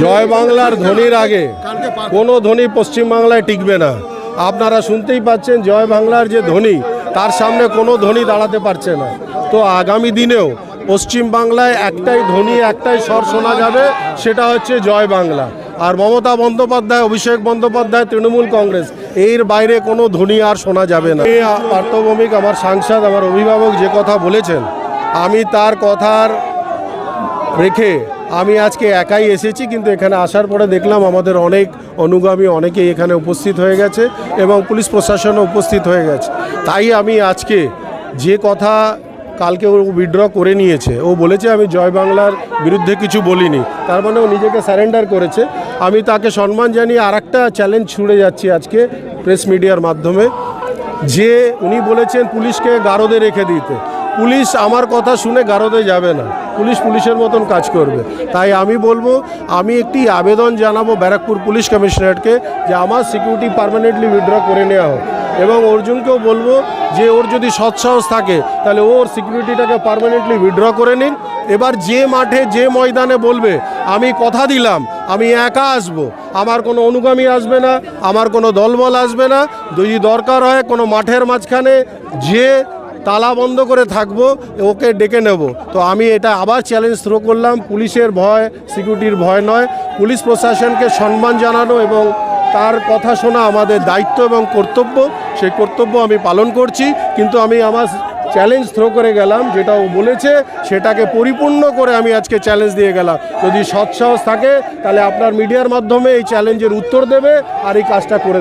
জয় বাংলার ধ্বনির আগে কোনো ধ্বনি পশ্চিমবাংলায় টিকবে না। আপনারা শুনতেই পাচ্ছেন জয় বাংলার যে ধ্বনি, তার সামনে কোনো ধ্বনি দাঁড়াতে পারছে না। তো আগামী দিনেও পশ্চিমবাংলায় একটাই ধ্বনি, একটাই স্বর শোনা যাবে, সেটা হচ্ছে জয় বাংলা। আর মমতা বন্দ্যোপাধ্যায়, অভিষেক বন্দ্যোপাধ্যায়, তৃণমূল কংগ্রেস, এর বাইরে কোনো ধ্বনি আর শোনা যাবে না। পার্থভৌমিক, আমার সাংসদ, আমার অভিভাবক যে কথা বলেছেন, আমি তার কথার রেখে আমি আজকে একাই এসেছি, কিন্তু এখানে আসার পরে দেখলাম আমাদের অনেক অনুগামী অনেকেই এখানে উপস্থিত হয়ে গেছে এবং পুলিশ প্রশাসনও উপস্থিত হয়ে গেছে। তাই আমি আজকে যে কথা কালকে ও উইথড্র করে নিয়েছে, ও বলেছে আমি জয় বাংলার বিরুদ্ধে কিছু বলিনি, তার মানে ও নিজেকে সারেন্ডার করেছে। আমি তাকে সম্মান জানিয়ে আরেকটা চ্যালেঞ্জ ছুড়ে যাচ্ছি আজকে প্রেস মিডিয়ার মাধ্যমে, যে উনি বলেছেন পুলিশকে গারদে রেখে দিতে। পুলিশ আমার কথা শুনে গারদে যাবে না, পুলিশ পুলিশের মতন কাজ করবে। তাই আমি বলবো, আমি একটি আবেদন জানাবো ব্যারাকপুর পুলিশ কমিশনারেটকে যে আমার সিকিউরিটি পার্মানেন্টলি উইথড্র করে নেওয়া হোক, এবং অর্জুনকেও বলবো যে ওর যদি সৎসাহস থাকে তাহলে ওর সিকিউরিটিটাকে পার্মানেন্টলি উইথড্র করে নিন। এবার যে মাঠে যে ময়দানে বলবে আমি কথা দিলাম আমি একা আসব, আমার কোনো অনুগামী আসবে না, আমার কোনো দলবল আসবে না, যদি দরকার হয় কোনো মাঠের মাঝখানে যে তালা বন্ধ করে থাকবো, ওকে ডেকে নেব। তো আমি এটা আবার চ্যালেঞ্জ থ্রো করলাম, পুলিশের ভয়, সিকিউরিটির ভয় নয়, পুলিশ প্রশাসনকে সম্মান জানানো এবং তার কথা শোনা আমাদের দায়িত্ব এবং কর্তব্য। সেই কর্তব্য আমি পালন করছি, কিন্তু আমি আমার চ্যালেঞ্জ থ্রো করে গেলাম, যেটা ও বলেছে সেটাকে পরিপূর্ণ করে আমি আজকে চ্যালেঞ্জ দিয়ে গেলাম। যদি সৎসাহস থাকে তাহলে আপনার মিডিয়ার মাধ্যমে এই চ্যালেঞ্জের উত্তর দেবে আর এই কাজটা করে দেবে।